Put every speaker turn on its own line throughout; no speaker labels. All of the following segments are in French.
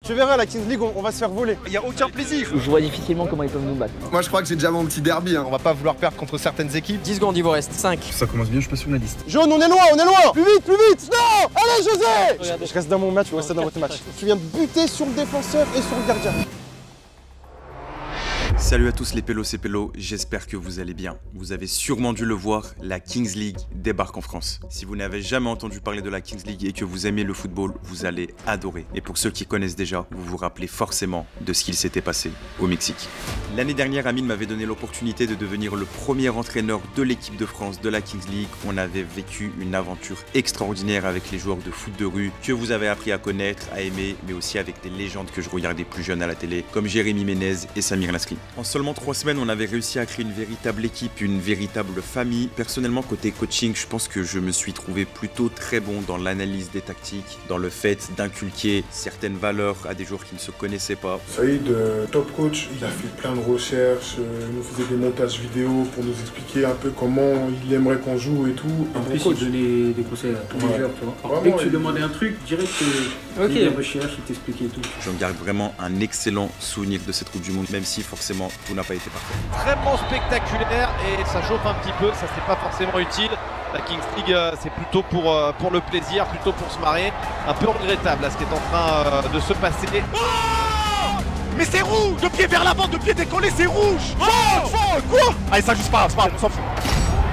Tu verras, la Kings League, on va se faire voler. Il n'y a aucun plaisir.
Je vois difficilement comment ils peuvent nous battre.
Moi, je crois que j'ai déjà mon petit derby.
On va pas vouloir perdre contre certaines équipes.
10 secondes, il vous reste 5.
Ça commence bien, je suis pas sur la liste.
Jaune, on est loin, on est loin. Plus vite, plus vite. Non. Allez, José. Je reste dans mon match, je reste dans votre match. Tu viens de buter sur le défenseur et sur le gardien.
Salut à tous les pélos et pélos, j'espère que vous allez bien. Vous avez sûrement dû le voir, la Kings League débarque en France. Si vous n'avez jamais entendu parler de la Kings League et que vous aimez le football, vous allez adorer. Et pour ceux qui connaissent déjà, vous vous rappelez forcément de ce qu'il s'était passé au Mexique. L'année dernière, Amine m'avait donné l'opportunité de devenir le premier entraîneur de l'équipe de France de la Kings League. On avait vécu une aventure extraordinaire avec les joueurs de foot de rue que vous avez appris à connaître, à aimer, mais aussi avec des légendes que je regardais plus jeune à la télé, comme Jérémy Ménez et Samir Nasri. En seulement 3 semaines, on avait réussi à créer une véritable équipe, une véritable famille. Personnellement, côté coaching, je pense que je me suis trouvé plutôt très bon dans l'analyse des tactiques, dans le fait d'inculquer certaines valeurs à des joueurs qui ne se connaissaient pas.
Saïd, top coach, il a fait plein de recherches, il nous faisait des montages vidéo pour nous expliquer un peu comment il aimerait qu'on joue et tout.
En plus, il donnait des conseils à tous les joueurs, tu vois. Dès que tu demandais un truc, direct, il faisait des recherches, il t'expliquait tout.
J'en garde vraiment un excellent souvenir de cette Coupe du Monde, même si forcément tout n'a pas été parfait.
Vraiment spectaculaire et ça chauffe un petit peu, ça c'est pas forcément utile. La Kings League c'est plutôt pour le plaisir, plutôt pour se marrer. Un peu regrettable là, ce qui est en train de se passer. Oh, mais c'est rouge! De pied vers l'avant, de pied décollé, c'est rouge! Faute! Quoi? Allez, ça juste pas, c'est pas grave, on s'en fout.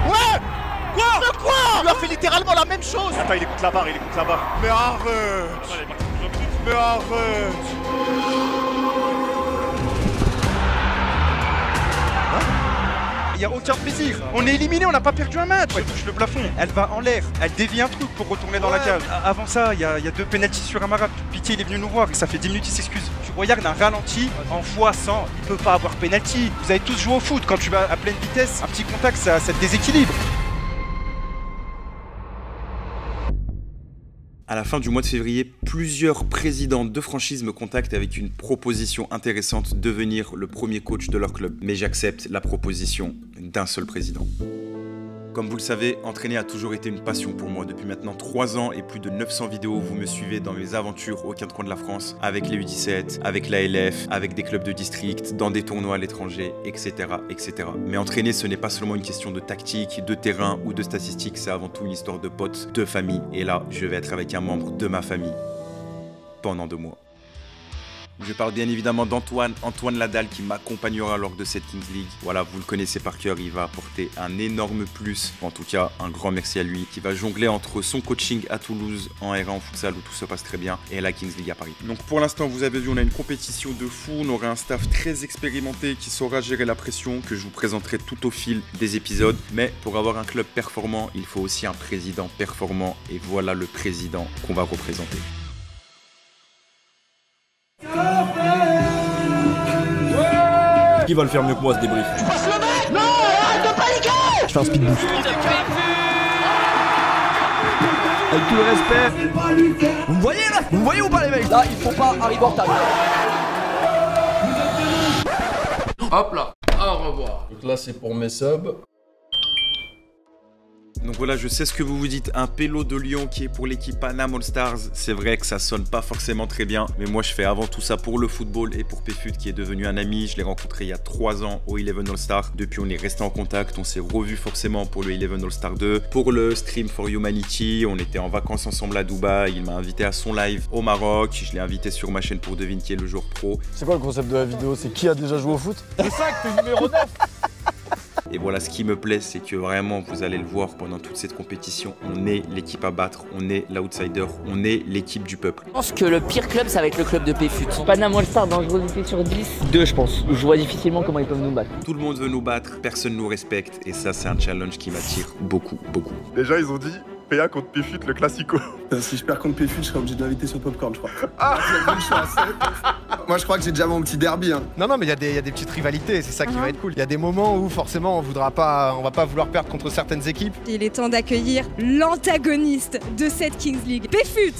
Ouais! Quoi? De quoi? Il lui a fait littéralement la même chose! Attends, il écoute la barre, Mais arrête! Mais arrête!
Il n'y a aucun plaisir. On est éliminé, on n'a pas perdu un match. Elle touche le plafond, elle va en l'air, elle dévie un truc pour retourner dans la cage. Avant ça, il y a 2 pénaltys sur Amara. Pitié, il est venu nous voir, ça fait 10 minutes, il s'excuse. Tu regardes un ralenti en x100, il peut pas avoir pénalty. Vous avez tous joué au foot, quand tu vas à pleine vitesse, un petit contact, ça te déséquilibre.
À la fin du mois de février, plusieurs présidents de franchise me contactent avec une proposition intéressante de devenir le premier coach de leur club. Mais j'accepte la proposition d'un seul président. Comme vous le savez, entraîner a toujours été une passion pour moi. Depuis maintenant 3 ans et plus de 900 vidéos, vous me suivez dans mes aventures aux 4 coins de la France, avec les U17, avec la LF, avec des clubs de district, dans des tournois à l'étranger, etc., etc. Mais entraîner, ce n'est pas seulement une question de tactique, de terrain ou de statistiques, c'est avant tout une histoire de potes, de famille. Et là, je vais être avec un membre de ma famille pendant 2 mois. Je parle bien évidemment d'Antoine Ladal qui m'accompagnera lors de cette Kings League. Voilà, vous le connaissez par cœur, il va apporter un énorme plus. En tout cas, un grand merci à lui qui va jongler entre son coaching à Toulouse en R1 en futsal où tout se passe très bien et la Kings League à Paris. Donc pour l'instant, vous avez vu, on a une compétition de fou. On aura un staff très expérimenté qui saura gérer la pression que je vous présenterai tout au fil des épisodes. Mais pour avoir un club performant, il faut aussi un président performant et voilà le président qu'on va représenter.
Qui va le faire mieux que moi ce débrief?
Passe le mec! Non! Arrête de paniquer!
Je fais un speed boost. Avec tout le respect. Vous me voyez là? Vous me voyez ou pas les mecs?
Là, il faut pas arriver en retard.
Hop là, au revoir.
Donc là c'est pour mes subs.
Donc voilà, je sais ce que vous vous dites, un pélo de Lyon qui est pour l'équipe Panam All Stars. C'est vrai que ça sonne pas forcément très bien, mais moi je fais avant tout ça pour le football et pour Péfut qui est devenu un ami. Je l'ai rencontré il y a 3 ans au Eleven All Star. Depuis on est resté en contact, on s'est revu forcément pour le Eleven All Star 2, pour le Stream for Humanity. On était en vacances ensemble à Dubaï, il m'a invité à son live au Maroc. Je l'ai invité sur ma chaîne pour deviner qui est le joueur pro.
C'est quoi le concept de la vidéo? C'est qui a déjà joué au foot? C'est ça que t'es numéro 9.
Et voilà, ce qui me plaît, c'est que vraiment, vous allez le voir pendant toute cette compétition, on est l'équipe à battre, on est l'outsider, on est l'équipe du peuple.
Je pense que le pire club, ça va être le club de Péfut. Panam All Star, dangerosité sur 10. 2, je pense. Je vois difficilement comment ils peuvent nous battre.
Tout le monde veut nous battre, personne nous respecte, et ça, c'est un challenge qui m'attire beaucoup, beaucoup.
Déjà, ils ont dit PA contre Péfut, le classico.
Si je perds contre Péfut, je serai obligé de l'inviter sur Popcorn, je crois. Moi, je crois que j'ai déjà mon petit derby.
Non, mais il y a des petites rivalités, c'est ça qui va être cool. Il y a des moments où forcément on va pas vouloir perdre contre certaines équipes.
Il est temps d'accueillir l'antagoniste de cette Kings League, Péfut.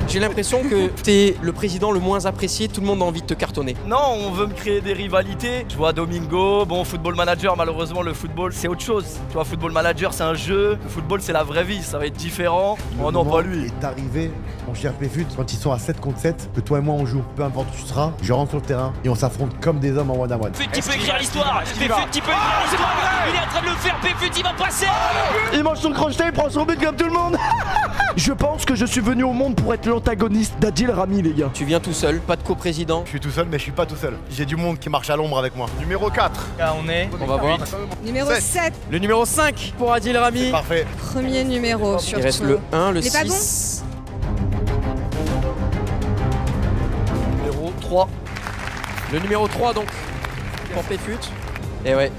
J'ai l'impression que t'es le président le moins apprécié, tout le monde a envie de te cartonner.
Non, on veut me créer des rivalités. Je vois Domingo, bon, Football Manager, malheureusement, le football, c'est autre chose. Tu vois, Football Manager, c'est un jeu. Le football, c'est la vraie vie, ça va être différent. Oh non, pas lui.
est arrivé, mon cher Péfut, quand ils sont à 7 contre 7, que toi et moi on joue. Peu importe où tu seras, je rentre sur le terrain et on s'affronte comme des hommes en one à one.
Péfut peut écrire l'histoire. Péfut peut écrire l'histoire. Il est en train de le faire. Péfut, il va passer.
Il mange son crochet, il prend son but comme tout le monde. Je pense que je suis venu au monde pour être l'antagoniste d'Adil Rami, les gars.
Tu viens tout seul, pas de coprésident.
Je suis tout seul, mais je suis pas tout seul. J'ai du monde qui marche à l'ombre avec moi. Numéro 4.
Là, on va voir.
Numéro 7.
Le numéro 5 pour Adil Rami.
Parfait.
Premier numéro surtout.
Il reste le 1, le
Il est pas
6.
Numéro 3.
Le numéro 3 donc pour Péfut. Et ouais.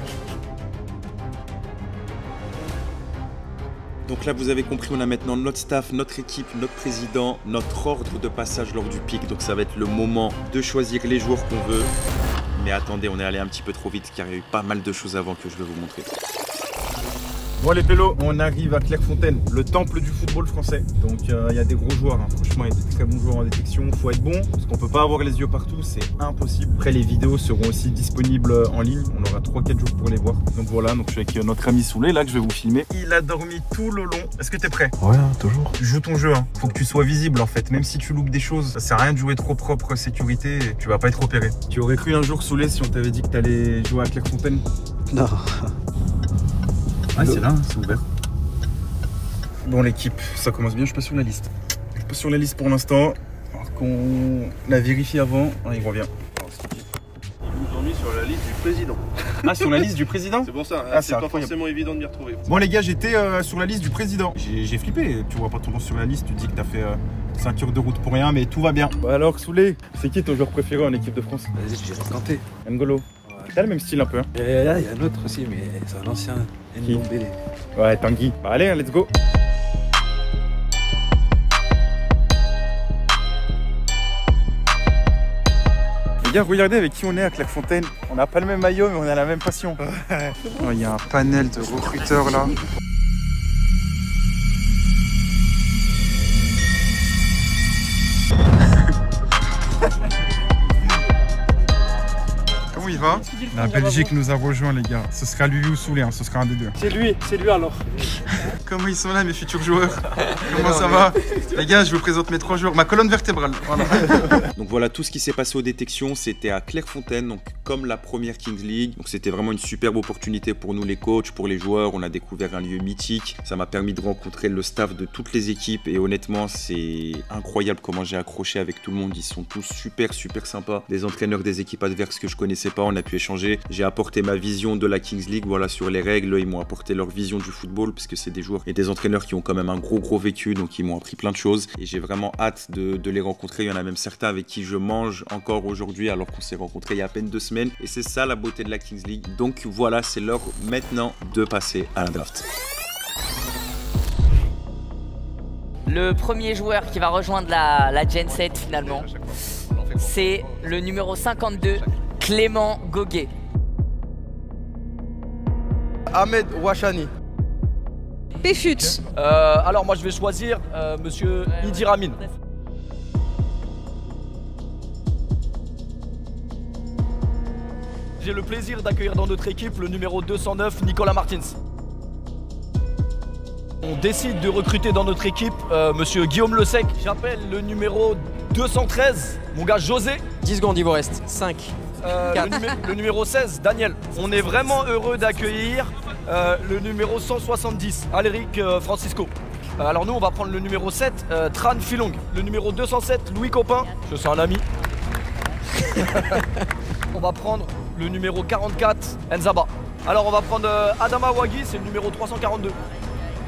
Donc là, vous avez compris, on a maintenant notre staff, notre équipe, notre président, notre ordre de passage lors du pic. Donc ça va être le moment de choisir les joueurs qu'on veut. Mais attendez, on est allé un petit peu trop vite car il y a eu pas mal de choses avant que je vais vous montrer.
Bon les pélos, on arrive à Clairefontaine, le temple du football français. Donc il y a des gros joueurs, hein. Franchement il y a des très bons joueurs en détection. Faut être bon, parce qu'on peut pas avoir les yeux partout, c'est impossible. Après les vidéos seront aussi disponibles en ligne, on aura 3-4 jours pour les voir. Donc voilà, donc je suis avec notre ami Soulé là que je vais vous filmer. Il a dormi tout le long. Est-ce que t'es prêt?
Ouais, toujours.
Joue ton jeu, hein. Faut que tu sois visible en fait. Même si tu loupes des choses, ça sert à rien de jouer trop propre sécurité, tu vas pas être opéré. Tu aurais cru un jour Soulé si on t'avait dit que t'allais jouer à Clairefontaine?
Non.
Ah c'est là, c'est ouvert. Bon l'équipe, ça commence bien, je suis pas sur la liste. Je suis pas sur la liste pour l'instant. Alors qu'on l'a vérifié avant, ah, il revient.
Ils nous ont mis sur la liste du président.
Ah sur la liste du président?
C'est pour ça,
ah,
c'est pas forcément évident de m'y retrouver.
Bon les gars, j'étais sur la liste du président. J'ai flippé, tu vois pas ton nom sur la liste, tu dis que t'as fait 5 heures de route pour rien, mais tout va bien. Bah alors Soulé, c'est qui ton joueur préféré en équipe de France?
Vas-y, je dirais Kanté.
N'Golo. T'as le même style un peu. Hein.
Et là, il y a un autre aussi, mais c'est un ancien Ndombele.
Ouais, Tanguy. Bah allez, let's go. Les gars, regardez avec qui on est à Clairefontaine. On n'a pas le même maillot, mais on a la même passion. Oh, il y a un panel de recruteurs là. Comment il va? La Belgique nous a rejoint les gars. Ce sera lui ou Soulé, hein. Ce sera un des deux.
C'est lui alors.
Comment ils sont là mes futurs joueurs? Comment ça va? Les gars, je vous présente mes 3 joueurs, ma colonne vertébrale. Voilà.
Donc voilà, tout ce qui s'est passé aux détections, c'était à Clairefontaine, donc comme la première Kings League. Donc c'était vraiment une superbe opportunité pour nous les coachs, pour les joueurs. On a découvert un lieu mythique. Ça m'a permis de rencontrer le staff de toutes les équipes et honnêtement, c'est incroyable comment j'ai accroché avec tout le monde. Ils sont tous super sympas. Des entraîneurs des équipes adverses que je connaissais pas, on a pu échanger. J'ai apporté ma vision de la Kings League, voilà, sur les règles. Ils m'ont apporté leur vision du football parce que c'est des joueurs et des entraîneurs qui ont quand même un gros vécu, donc ils m'ont appris plein de choses et j'ai vraiment hâte de les rencontrer. Il y en a même certains avec qui je mange encore aujourd'hui alors qu'on s'est rencontrés il y a à peine 2 semaines et c'est ça la beauté de la Kings League. Donc voilà, c'est l'heure maintenant de passer à la draft.
Le premier joueur qui va rejoindre la Gen 7 finalement, c'est le numéro 52, Clément Goguet.
Ahmed Ouachani.
Péfut.
Alors moi je vais choisir monsieur Idir Amin. J'ai le plaisir d'accueillir dans notre équipe le numéro 209, Nicolas Martins. On décide de recruter dans notre équipe monsieur Guillaume Le Sec. J'appelle le numéro 213, mon gars José.
10 secondes, il vous reste 5.
Le numéro 16, Daniel. On est vraiment heureux d'accueillir le numéro 170, Aléric Francisco. Alors nous, on va prendre le numéro 7, Tran Filong. Le numéro 207, Louis Copin. Je suis un ami. On va prendre le numéro 44, Nzaba. Alors on va prendre Adama Wagui, c'est le numéro 342.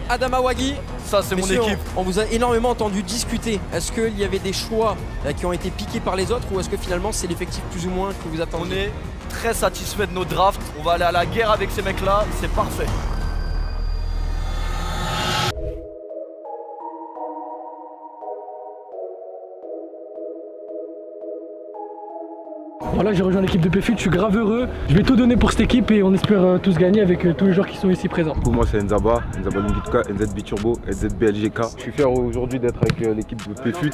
Adama Wagui,
ça c'est mon équipe.
On vous a énormément entendu discuter. Est-ce qu'il y avait des choix qui ont été piqués par les autres ou est-ce que finalement c'est l'effectif plus ou moins que vous attendez?
On est très satisfait de nos drafts. On va aller à la guerre avec ces mecs-là, c'est parfait.
Voilà, j'ai rejoint l'équipe de PFUT, je suis grave heureux. Je vais tout donner pour cette équipe et on espère tous gagner avec tous les joueurs qui sont ici présents.
Pour moi, c'est Nzaba Lungitka, NZB Turbo, NZB LGK. Je suis fier aujourd'hui d'être avec l'équipe de PFUT,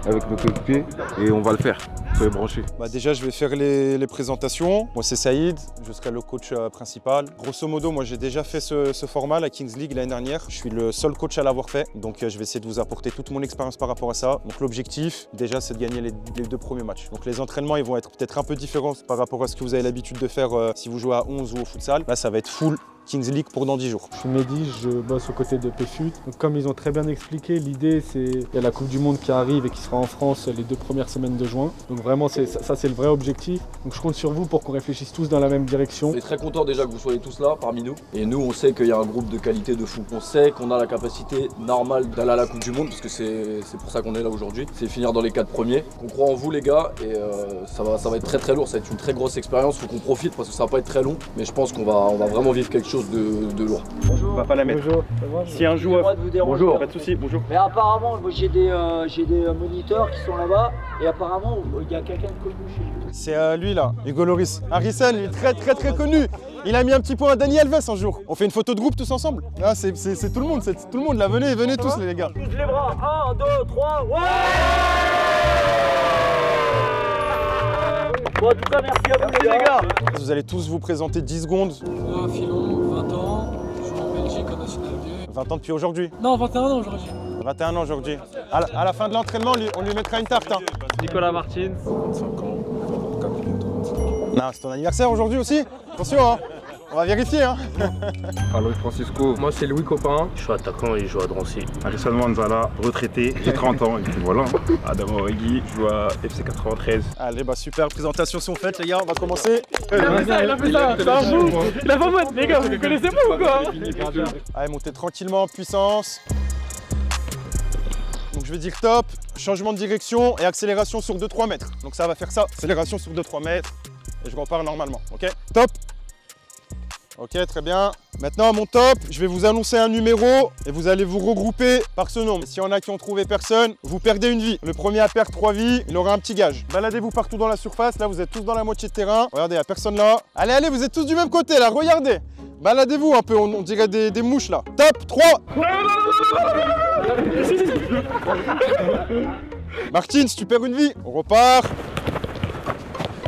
avec nos coéquipiers, et on va le faire. Soyez branchés.
Déjà, je vais faire les présentations. Moi, c'est Saïd, je serai le coach principal. Grosso modo, moi, j'ai déjà fait ce format, la Kings League, l'année dernière. Je suis le seul coach à l'avoir fait, donc je vais essayer de vous apporter toute mon expérience par rapport à ça. Donc l'objectif, déjà, c'est de gagner les 2 premiers matchs. Donc les entraînements, ils vont être peut-être un peu différents par rapport à ce que vous avez l'habitude de faire si vous jouez à 11 ou au futsal. Là, ça va être full Kings League pour dans 10 jours.
Je suis Mehdi, je bosse aux côtés de PFUT. Donc, comme ils ont très bien expliqué, l'idée c'est il y a la Coupe du Monde qui arrive et qui sera en France les 2 premières semaines de juin. Donc vraiment ça c'est le vrai objectif. Donc je compte sur vous pour qu'on réfléchisse tous dans la même direction.
On est très content déjà que vous soyez tous là parmi nous. Et nous on sait qu'il y a un groupe de qualité de fou. On sait qu'on a la capacité normale d'aller à la Coupe du Monde parce que c'est pour ça qu'on est là aujourd'hui. C'est finir dans les 4 premiers. On croit en vous les gars et ça va être très lourd. Ça va être une très grosse expérience. Faut qu'on profite parce que ça va pas être très long. Mais je pense qu'on va vraiment vivre quelque chose de lourd.
Bonjour. On va pas la mettre.
Bonjour.
Si un joueur.
Bonjour.
Pas de soucis. Bonjour.
Mais apparemment, j'ai des moniteurs qui sont là-bas et apparemment il y a quelqu'un de connu chez lui.
C'est lui là, Hugo Loris. Harrison, il est très connu. Il a mis un petit point à Dani Alves un jour. On fait une photo de groupe tous ensemble. Ah, c'est tout le monde, c'est tout le monde là. Venez tous les gars.
Tous les bras. 1, 2, 3. Ouais. Bon, en tout cas, merci à vous les gars.
Vous allez tous vous présenter 10 secondes.
Moi, Philon, 20 ans, je joue en Belgique en National 2.
20 ans depuis aujourd'hui?
Non, 21 ans aujourd'hui.
21 ans aujourd'hui. À la fin de l'entraînement, on lui mettra une tarte. Hein.
Nicolas Martins.
25 ans, 24 bientôt.
Non, c'est ton anniversaire aujourd'hui aussi. Attention, hein. On va vérifier. Hein.
Alois Francisco.
Moi, c'est Louis Copin.
Je suis attaquant et je joue à Drancy.
Harrison Manzala, retraité, j'ai 30 ans, et puis voilà. Adam Origi, je joue à FC 93.
Allez, super, présentations sont faites, les gars, on va commencer.
Il a fait ça, c'est un fou. Il a pas mode, les gars, vous connaissez pas ou quoi?
Allez, montez tranquillement en puissance. Donc je vais dire top, changement de direction et accélération sur 2-3 mètres. Donc ça va faire ça, accélération sur 2-3 mètres. Et je repars normalement, ok? Top. Ok, très bien. Maintenant, à mon top, je vais vous annoncer un numéro et vous allez vous regrouper par ce nombre. S'il y en a qui ont trouvé personne, vous perdez une vie. Le premier à perdre 3 vies, il aura un petit gage. Baladez-vous partout dans la surface. Là, vous êtes tous dans la moitié de terrain. Regardez, il n'y a personne là. Allez, vous êtes tous du même côté là. Regardez. Baladez-vous un peu, on dirait des mouches là. Top, 3. Martins, tu perds une vie. On repart.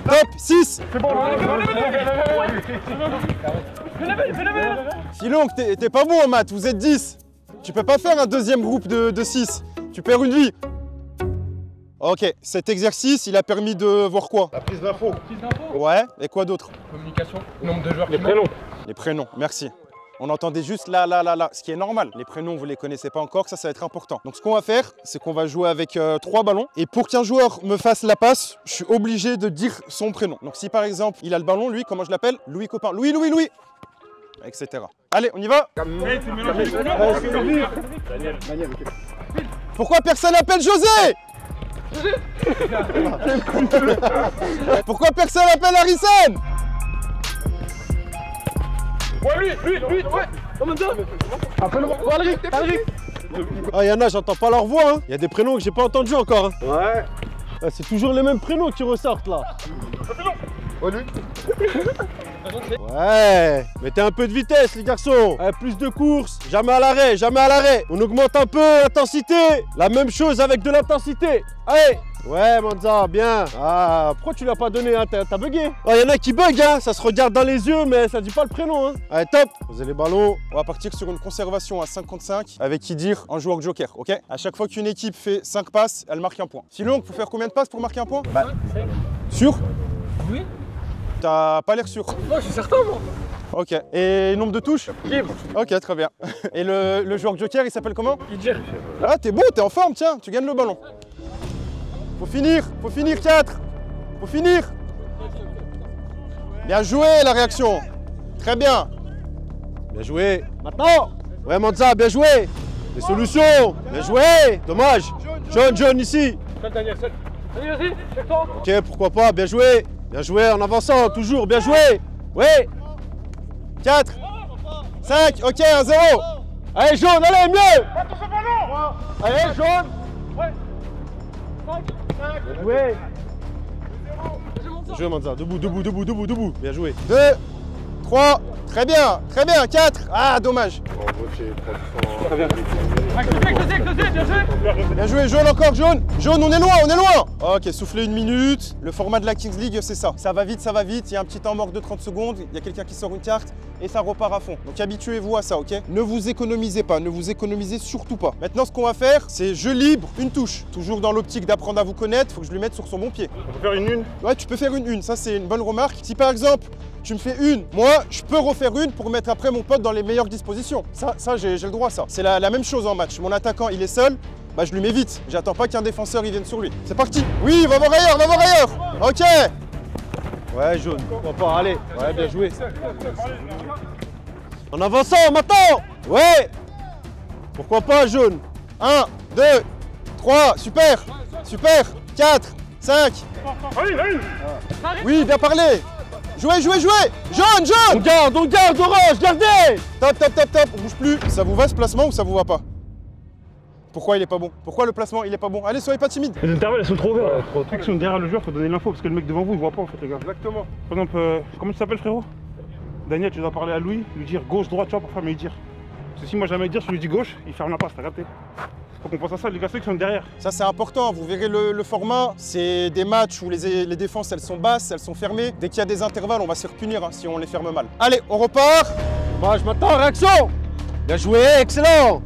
Top, 6.
C'est bon,
Philon, t'es pas bon en maths, vous êtes 10. Tu peux pas faire un deuxième groupe de 6. Tu perds une vie. Ok, cet exercice, il a permis de voir quoi?
La prise d'info.
Ouais, et quoi d'autre?
Communication, nombre de joueurs.
Les prénoms. Les prénoms, merci. On entendait juste là, ce qui est normal. Les prénoms, vous les connaissez pas encore, ça va être important. Donc ce qu'on va faire, c'est qu'on va jouer avec 3 ballons. Et pour qu'un joueur me fasse la passe, je suis obligé de dire son prénom. Donc si par exemple, il a le ballon, lui, comment je l'appelle? Louis Copin. Louis, etc. Allez, on y va. Pourquoi personne n'appelle José? Pourquoi personne n'appelle Harrison?
Ouais, lui, ouais. Comment ça? Appelle-moi. Alric.
Ah, y'en a, j'entends pas leur voix. Hein. Y a des prénoms que j'ai pas entendus encore. Hein.
Ouais.
Ah, c'est toujours les mêmes prénoms qui ressortent là.
Ouais, lui.
Ouais, mettez un peu de vitesse les garçons. Plus de courses, jamais à l'arrêt. On augmente un peu l'intensité. La même chose avec de l'intensité. Allez. Ouais, Manza, bien. Ah, pourquoi tu l'as pas donné, hein? T'as bugué? Oh, y en a qui bug, hein? Ça se regarde dans les yeux, mais ça dit pas le prénom, hein? Allez, top. Posez les ballons. On va partir sur une conservation à 5 contre 5 avec qui dire un joueur joker, ok? À chaque fois qu'une équipe fait 5 passes, elle marque un point. Sinon, faut faire combien de passes pour marquer un point? Bah, sûr?
Oui.
T'as pas l'air sûr?
Moi, je suis certain, moi.
Ok. Et nombre de touches?
Libre.
Ok, très bien. Et le joueur joker, il s'appelle comment?
Idjer.
Ah, t'es bon, t'es en forme, tiens, tu gagnes le ballon. Faut finir 4. Faut finir. Bien joué la réaction. Très bien.
Bien joué. Maintenant. Ouais, Manza, bien joué. Des solutions. Bien joué. Dommage. Jaune ici.
Seul Daniel, seul. Vas-y, c'est toi.
Ok, pourquoi pas, bien joué. Bien joué en avançant, toujours, bien joué. Ouais.
4. 5, ok, 1-0.
Allez, jaune, allez, mieux.
Attention, ballon.
Allez, jaune.
Ouais. 5.
Bien joué. Bien joué, Manza. Debout, debout, debout, debout, debout. Bien joué. 2, 3, très bien, 4. Ah, dommage. Bien joué, jaune encore, jaune. Jaune, on est loin, on est loin. Ok, soufflez 1 minute. Le format de la Kings League, c'est ça. Ça va vite, ça va vite. Il y a un petit temps mort de 30 secondes. Il y a quelqu'un qui sort une carte et ça repart à fond. Donc habituez-vous à ça, ok? Ne vous économisez pas, ne vous économisez surtout pas. Maintenant, ce qu'on va faire, c'est jeu libre, une touche. Toujours dans l'optique d'apprendre à vous connaître, faut que je lui mette sur son bon pied.
On peut faire une?
Ouais, tu peux faire une. Ça, c'est une bonne remarque. Si par exemple, tu me fais une, moi, je peux refaire une pour mettre après mon pote dans les meilleures dispositions. Ça j'ai le droit, ça. C'est la même chose en match. Mon attaquant, il est seul, bah je lui mets vite. J'attends pas qu'un défenseur il vienne sur lui. C'est parti. Oui, va voir ailleurs, va voir ailleurs. Ok. Ouais, jaune. Pourquoi pas, allez. Ouais, bien joué. En avançant, maintenant. Ouais. Pourquoi pas, jaune. 1, 2, 3, super. Super. 4, 5. Oui, bien parlé. Jouez, jouez, jouez. Jaune, jaune. On garde, orange, gardez. Top, top, top, top. On bouge plus. Ça vous va ce placement ou ça vous va pas? Pourquoi il est pas bon? Pourquoi le placement il est pas bon? Allez, soyez pas timide.
Les intervalles elles sont trop ouverts. Ceux qui sont derrière le joueur, faut donner l'info parce que le mec devant vous il voit pas en fait les gars. Exactement. Par exemple, comment tu t'appelles frérot? Daniel, tu dois parler à Louis, lui dire gauche, droite, tu vois, pour faire me dire. Parce que si moi jamais dire, si je lui dis gauche, il ferme la passe, t'as capté? Faut qu'on pense à ça, les gars, ceux qui sont derrière. Ça c'est important, vous verrez le format, c'est des matchs où les défenses elles sont basses, elles sont fermées. Dès qu'il y a des intervalles, on va se faire punir si on les ferme mal. Allez, on repart. Moi je m'attends, réaction. Bien joué, excellent.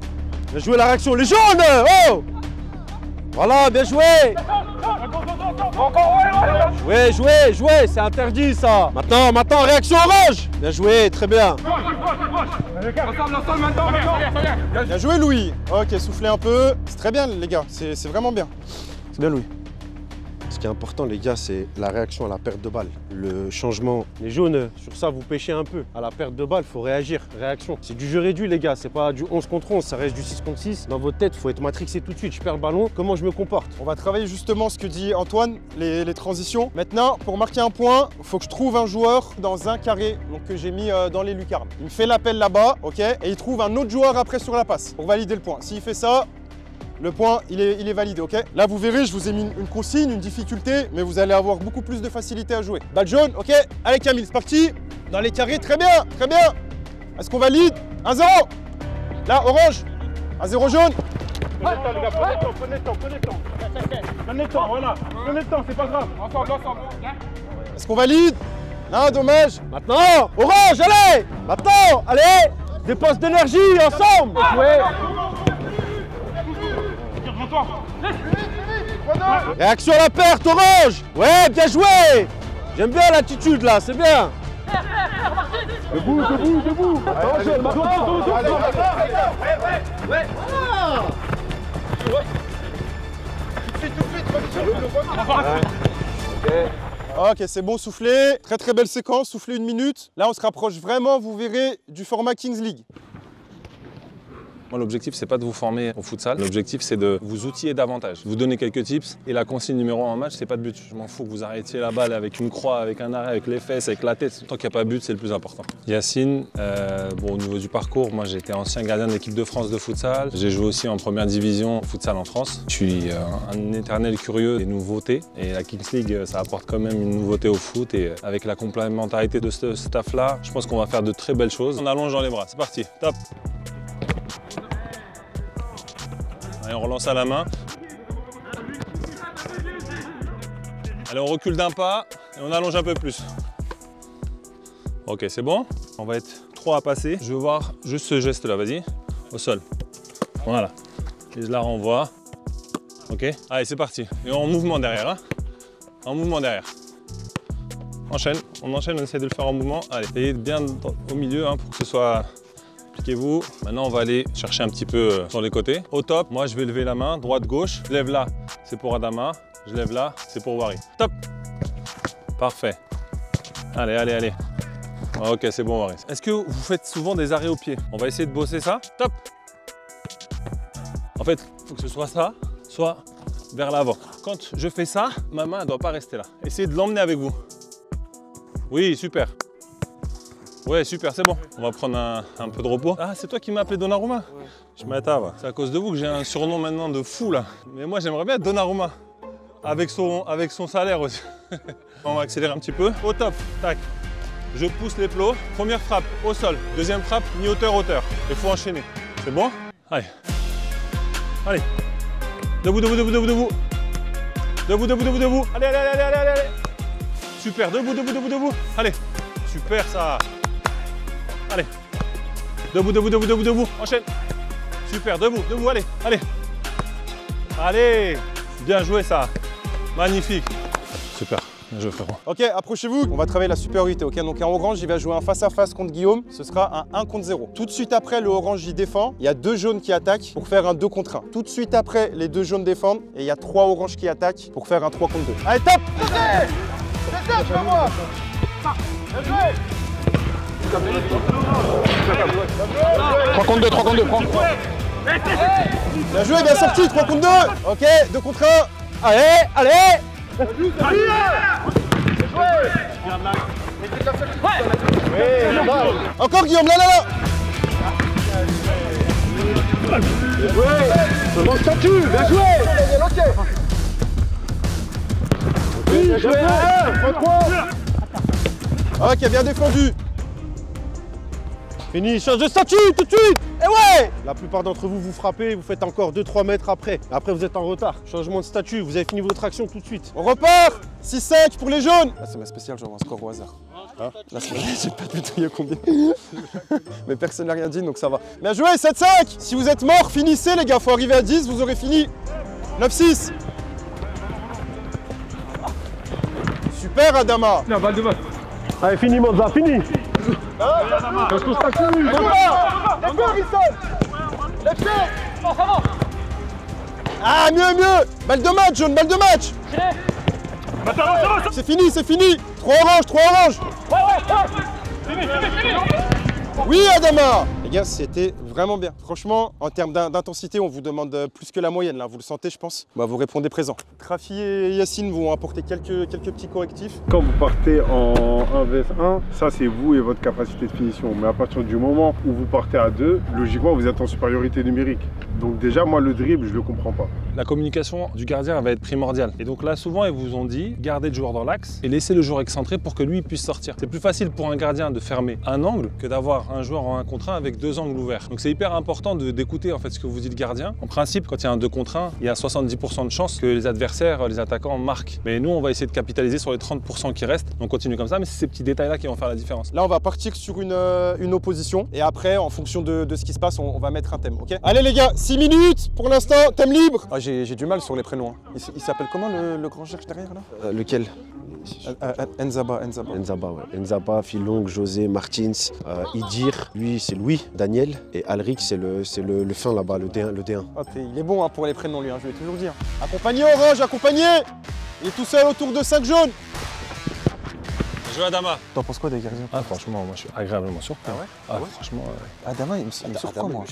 Bien joué la réaction, les jaunes. Oh. Voilà, bien joué. Jouez, c'est interdit ça. Maintenant, réaction orange. Bien joué, très bien. Bien joué Louis. Ok, soufflez un peu. C'est très bien les gars, c'est vraiment bien. C'est bien Louis. Ce qui est important les gars, c'est la réaction à la perte de balle. Le changement. Les jaunes, sur ça vous pêchez un peu. À la perte de balle, il faut réagir. Réaction. C'est du jeu réduit les gars, c'est pas du 11 contre 11, ça reste du 6 contre 6. Dans votre tête, il faut être matrixé tout de suite. Je perds le ballon, comment je me comporte? On va travailler justement ce que dit Antoine, les transitions. Maintenant, pour marquer un point, il faut que je trouve un joueur dans un carré donc, que j'ai mis dans les lucarnes. Il me fait l'appel là-bas, ok? Et il trouve un autre joueur après sur la passe pour valider le point. S'il fait ça, le point, il est validé, ok? Là, vous verrez, je vous ai mis une consigne, une difficulté, mais vous allez avoir beaucoup plus de facilité à jouer. Balle jaune, ok? Allez, Camille, c'est parti. Dans les carrés, très bien, très bien. Est-ce qu'on valide? 1-0. Là, orange. 1-0 jaune. Prenez le temps, les gars, prenez le temps. Prenez le temps, voilà. Prenez le temps, c'est pas grave. Ensemble.
Est-ce qu'on valide? Non, dommage. Maintenant, orange, allez. Maintenant, allez. Dépense d'énergie, ensemble. Jouez. Réaction à la perte, orange. Ouais, bien joué. J'aime bien l'attitude là, c'est bien. Debout. Ok, c'est bon, soufflez. Très belle séquence, soufflez 1 minute. Là, on se rapproche vraiment, vous verrez, du format Kings League.
Moi, l'objectif, c'est pas de vous former au futsal. L'objectif, c'est de vous outiller davantage. Vous donner quelques tips. Et la consigne numéro 1 en match, c'est pas de but. Je m'en fous que vous arrêtiez la balle avec une croix, avec un arrêt, avec les fesses, avec la tête. Tant qu'il n'y a pas de but, c'est le plus important. Yacine, au niveau du parcours, moi, j'étais ancien gardien de l'équipe de France de futsal. J'ai joué aussi en première division futsal en France. Je suis un éternel curieux des nouveautés. Et la Kings League, ça apporte quand même une nouveauté au foot. Et avec la complémentarité de ce staff-là, je pense qu'on va faire de très belles choses. On allonge dans les bras. C'est parti. Top. Allez, on relance à la main. Allez, on recule d'un pas et on allonge un peu plus. Ok, c'est bon. On va être 3 à passer. Je veux voir juste ce geste-là, vas-y. Au sol. Voilà. Et je la renvoie. Ok. Allez, c'est parti. Et en mouvement derrière. Hein. En mouvement derrière. Enchaîne. On enchaîne, on essaie de le faire en mouvement. Allez, essayez bien au milieu hein, pour que ce soit... Appliquez-vous. Maintenant, on va aller chercher un petit peu sur les côtés. Au top, moi, je vais lever la main, droite, gauche. Je lève là, c'est pour Adama. Je lève là, c'est pour Wari. Top. Parfait. Allez. Ok, c'est bon, Wari. Est-ce que vous faites souvent des arrêts au pied? On va essayer de bosser ça. Top. En fait, il faut que ce soit ça, soit vers l'avant. Quand je fais ça, ma main ne doit pas rester là. Essayez de l'emmener avec vous. Oui, super. Ouais, super, c'est bon. On va prendre un peu de repos. Ah, c'est toi qui m'as appelé Donnarumma? Ouais. Je m'attends. C'est à cause de vous que j'ai un surnom maintenant de fou là. Mais moi, j'aimerais bien être Donnarumma. Avec son salaire aussi. On va accélérer un petit peu. Au top, tac. Je pousse les plots. Première frappe, au sol. Deuxième frappe, mi-hauteur, hauteur. Il faut enchaîner. C'est bon? Allez. Allez. Debout, debout, debout, debout, debout. Debout, debout, debout, debout. Allez, allez, allez, allez, allez. Super, debout, debout, debout, debout. Allez. Super ça. Allez. Debout, debout, debout, debout, debout. Enchaîne. Super, debout, debout, allez, allez. Allez. Bien joué ça. Magnifique. Super. Je frérot.
Ok, approchez-vous, on va travailler la supériorité, ok? Donc un orange, il va jouer un face-à-face contre Guillaume, ce sera un 1 contre 0. Tout de suite après, le orange, il défend, il y a 2 jaunes qui attaquent pour faire un 2 contre 1. Tout de suite après, les 2 jaunes défendent et il y a 3 oranges qui attaquent pour faire un 3 contre 2. Allez, top! C'est moi! Bien joué! 3 contre 2, 3 contre 2, prends. Bien joué, bien sorti, 3 contre 2. Ok, 2 contre 1. Allez, allez! Encore Guillaume, là, là, là.
Bien joué. Statue, bien joué. Bien joué.
Ok, bien défendu.
Fini, change de statut tout de suite. Et ouais. La plupart d'entre vous, vous frappez, vous faites encore 2-3 mètres après. Après, vous êtes en retard. Changement de statut, vous avez fini votre action tout de suite.
On repart. 6-5 pour les jaunes. Là, c'est ma spéciale, j'envoie un score au hasard. Ah, là, c'est j'ai pas du tout il y a combien. Mais personne n'a rien dit, donc ça va. Bien joué, 7-5. Si vous êtes mort, finissez les gars, faut arriver à 10, vous aurez fini. 9-6. Super Adama.
Non, balle de balle. Allez, fini Monza, fini. Change ton statut.
Encore Risson. Ah, mieux, mieux. Balle de match, jaune, balle de match. C'est fini, c'est fini. 3 oranges, 3 oranges. Fini. Oui, Adama. Les gars, c'était vraiment bien. Franchement, en termes d'intensité, on vous demande plus que la moyenne. Là, vous le sentez, je pense. Bah, vous répondez présent. Trafi et Yacine vont apporter quelques petits correctifs.
Quand vous partez en 1 vs 1, ça c'est vous et votre capacité de finition. Mais à partir du moment où vous partez à 2, logiquement, vous êtes en supériorité numérique. Donc déjà, moi, le dribble, je le comprends pas.
La communication du gardien va être primordiale. Et donc là, souvent, ils vous ont dit, gardez le joueur dans l'axe et laissez le joueur excentré pour que lui puisse sortir. C'est plus facile pour un gardien de fermer un angle que d'avoir un joueur en 1 contre 1 avec 2 angles ouverts. Donc c'est hyper important d'écouter en fait ce que vous dit le gardien. En principe, quand il y a un 2 contre 1, il y a 70% de chances que les adversaires, les attaquants marquent. Mais nous, on va essayer de capitaliser sur les 30% qui restent. Donc continue comme ça, mais c'est ces petits détails-là qui vont faire la différence.
Là, on va partir sur une opposition. Et après, en fonction de ce qui se passe, on va mettre un thème, ok? Allez les gars, 6 minutes pour l'instant, thème libre. Ah, j'ai du mal sur les prénoms. Hein. Il s'appelle comment le grand cherche derrière là?
Lequel?
Nzaba.
Nzaba, ouais. Nzaba, Filong, José, Martins, Idir, lui c'est Louis, Daniel, et Alric c'est le fin là-bas, le D1.
Oh, il est bon hein, pour les prénoms lui, hein, je vais toujours dire. Accompagné orange, accompagné. Il est tout seul autour de 5 jaunes.
Je veux Adama.
T'en penses quoi des gardiens?
Ah franchement, moi je suis agréablement surpris.
Ah ouais?
Ah ouais, franchement.
Adama, il me surprend moi.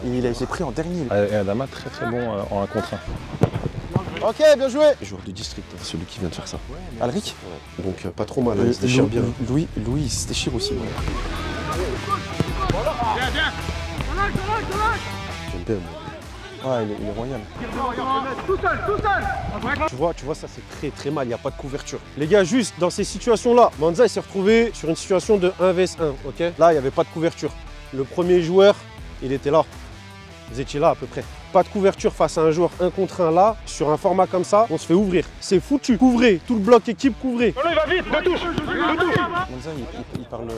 Il a été pris en dernier.
Et Adama très bon en 1 contre 1.
Ok, bien joué.
Joueur de district, celui qui vient de faire ça.
Ouais, Alric
ouais. Donc pas trop mal, il se déchire bien.
Louis, il se déchire aussi. Ouais.
J'aime bien moi.
Ouais, il est royal.
Tout seul. Tu vois, ça c'est très mal, il n'y a pas de couverture. Les gars, juste dans ces situations-là, Monza il s'est retrouvé sur une situation de 1 vs 1, ok? Là, il n'y avait pas de couverture. Le premier joueur, il était là. Vous étiez là à peu près. Pas de couverture face à un joueur 1 contre 1 là, sur un format comme ça, on se fait ouvrir. C'est foutu. Couvrez, tout le bloc équipe, couvrez. Oh là, il va vite, deux touches.
Monza, il parle le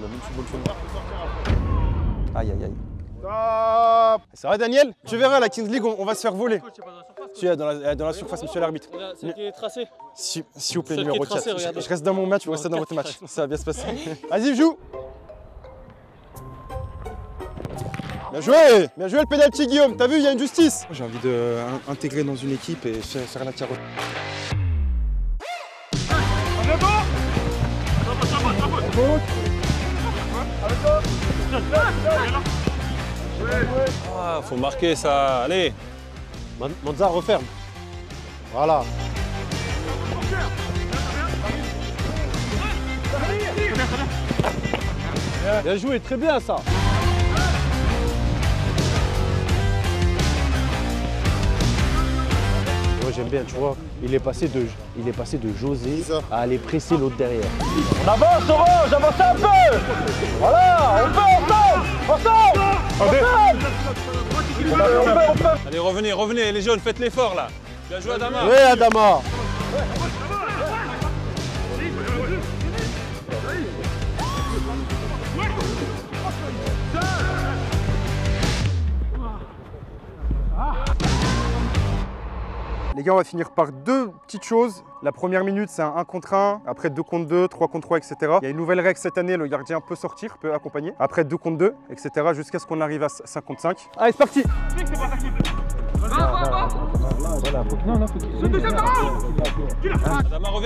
même football que nous. Aïe. Stop. C'est vrai Daniel? Tu verras la Kings League, on va se faire voler. Tu es dans la surface, monsieur l'arbitre.
C'est qui est tracé.
S'il vous plaît, numéro 4. Je reste dans mon match, vous restez dans votre match. Ça va bien se passer. Vas-y, joue. Bien joué le pénalty Guillaume, t'as vu, il y a une justice. J'ai envie d'intégrer dans une équipe et faire la carotte.
Ah, faut marquer ça, allez.
Monza referme. Voilà. Bien joué, très bien ça.
j'aime bien, tu vois. Il est passé de José à aller presser l'autre derrière.
On avance, Orange, avancez un peu. Voilà, on peut ensemble.
Allez, revenez, les jaunes, faites l'effort là. Bien joué, Adama.
Oui, Adama.
Les gars, on va finir par deux petites choses. La première minute, c'est un 1 contre 1. Après 2 contre 2, 3 contre 3, etc. Il y a une nouvelle règle cette année, le gardien peut sortir, peut accompagner. Après 2 contre 2, etc. Jusqu'à ce qu'on arrive à 5 contre 5. Allez, c'est parti.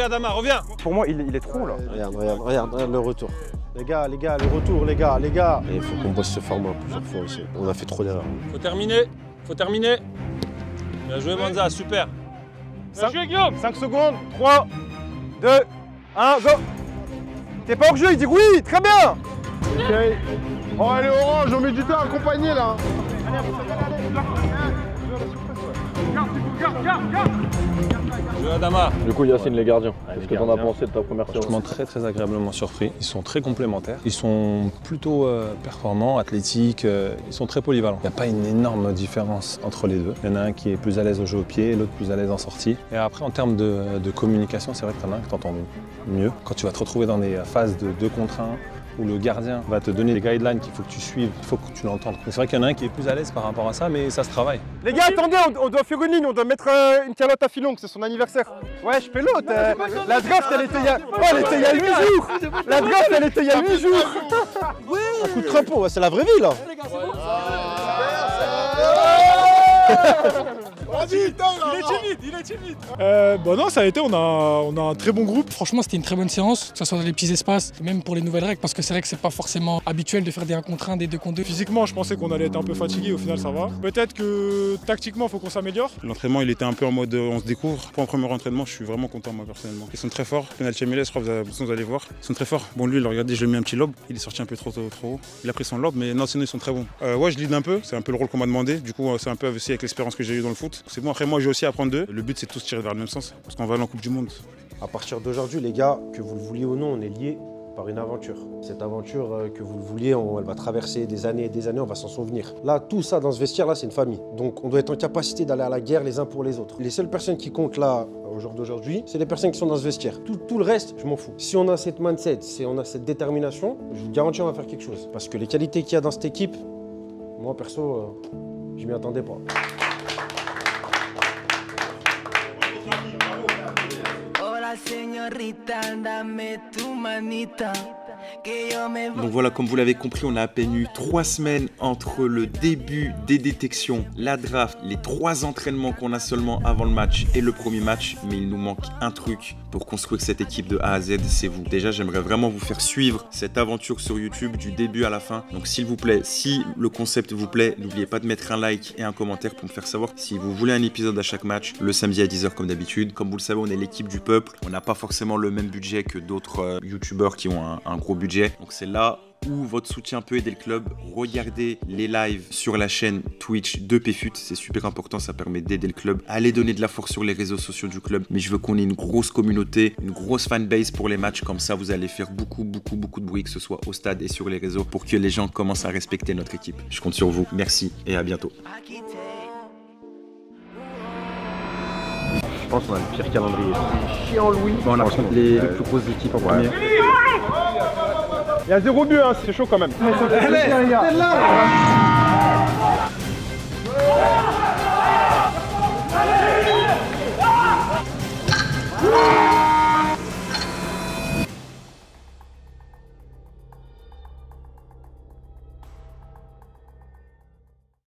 Adama, reviens.
Pour moi, il est trop là.
Regarde le retour. Les gars, le retour, les gars. Il faut qu'on bosse ce format plusieurs fois aussi. On a fait trop d'erreurs.
Faut terminer. Bien joué, Monza, super.
5 secondes, 3, 2, 1, go. T'es pas hors jeu, il dit oui, très bien.
Ok. Oh, allez, Orange, on met du temps à accompagner là.
Adama.
Du coup, Yacine, les gardiens, qu'est-ce que t'en as pensé de ta première séance?
Franchement, très agréablement surpris. Ils sont très complémentaires. Ils sont plutôt performants, athlétiques. Ils sont très polyvalents. Il n'y a pas une énorme différence entre les deux. Il y en a un qui est plus à l'aise au jeu au pied, l'autre plus à l'aise en sortie. Et après, en termes de communication, c'est vrai que t'en as un que t'entends mieux. Quand tu vas te retrouver dans des phases de 2 contre 1, où le gardien va te donner des guidelines qu'il faut que tu suives, il faut que tu l'entendes. C'est vrai qu'il y en a un qui est plus à l'aise par rapport à ça, mais ça se travaille.
Les gars, attendez, on doit faire une ligne, on doit mettre une calotte à Filong, c'est son anniversaire. Ouais, je fais l'autre. La draft, elle était il y a 8 jours. La draft, elle était il y a 8 jours.
Un coup de crapaud, c'est la vraie vie là.
Il est timide. Bon non, ça a été, on a un très bon groupe.
Franchement, c'était une très bonne séance, que ce soit dans les petits espaces, même pour les nouvelles règles, parce que c'est vrai que c'est pas forcément habituel de faire des 1 contre 1, des 2 contre 2.
Physiquement, je pensais qu'on allait être un peu fatigué, au final ça va. Peut-être que tactiquement, il faut qu'on s'améliore.
L'entraînement, il était un peu en mode on se découvre. Pour un premier entraînement, je suis vraiment content moi personnellement. Ils sont très forts. Penalty Miles, je crois que vous allez voir. Ils sont très forts. Bon, lui, regardez, je lui ai mis un petit lob. Il est sorti un peu trop haut. Il a pris son lob, mais non, sinon ils sont très bons. Ouais, je lead un peu. C'est un peu le rôle qu'on m'a demandé. Du coup, c'est un peu aussi avec l'expérience que j'ai eu dans le foot. C'est bon, après moi, j'ai aussi à apprendre d'eux. Le but, c'est de tous tirer vers le même sens. Parce qu'on va aller en Coupe du Monde.
À partir d'aujourd'hui, les gars, que vous le vouliez ou non, on est liés par une aventure. Cette aventure, que vous le vouliez, elle va traverser des années et des années, on va s'en souvenir. Là, tout ça dans ce vestiaire-là, c'est une famille. Donc, on doit être en capacité d'aller à la guerre les uns pour les autres. Les seules personnes qui comptent là, au jour d'aujourd'hui, c'est les personnes qui sont dans ce vestiaire. Tout le reste, je m'en fous. Si on a cette mindset, si on a cette détermination, je vous garantis, on va faire quelque chose. Parce que les qualités qu'il y a dans cette équipe, moi, perso, je m'y attendais pas.
Donc voilà, comme vous l'avez compris, on a à peine eu 3 semaines entre le début des détections, la draft, les 3 entraînements qu'on a seulement avant le match et le premier match. Mais il nous manque un truc pour construire cette équipe de A à Z, c'est vous. Déjà, j'aimerais vraiment vous faire suivre cette aventure sur YouTube du début à la fin. Donc s'il vous plaît, si le concept vous plaît, n'oubliez pas de mettre un like et un commentaire pour me faire savoir si vous voulez un épisode à chaque match, le samedi à 10 h comme d'habitude. Comme vous le savez, on est l'équipe du peuple. On n'a pas forcément le même budget que d'autres youtubeurs qui ont un gros budget. Donc c'est là où votre soutien peut aider le club. Regardez les lives sur la chaîne Twitch de PFUT, c'est super important, ça permet d'aider le club. Allez donner de la force sur les réseaux sociaux du club, mais je veux qu'on ait une grosse communauté, une grosse fanbase pour les matchs, comme ça vous allez faire beaucoup de bruit, que ce soit au stade et sur les réseaux, pour que les gens commencent à respecter notre équipe. Je compte sur vous, merci et à bientôt.
Je pense qu'on a le pire calendrier.
C'est chiant, Louis.
Bon, on affronte les plus grosses équipes en premier.
Il y a 0 but, hein, c'est chaud quand même.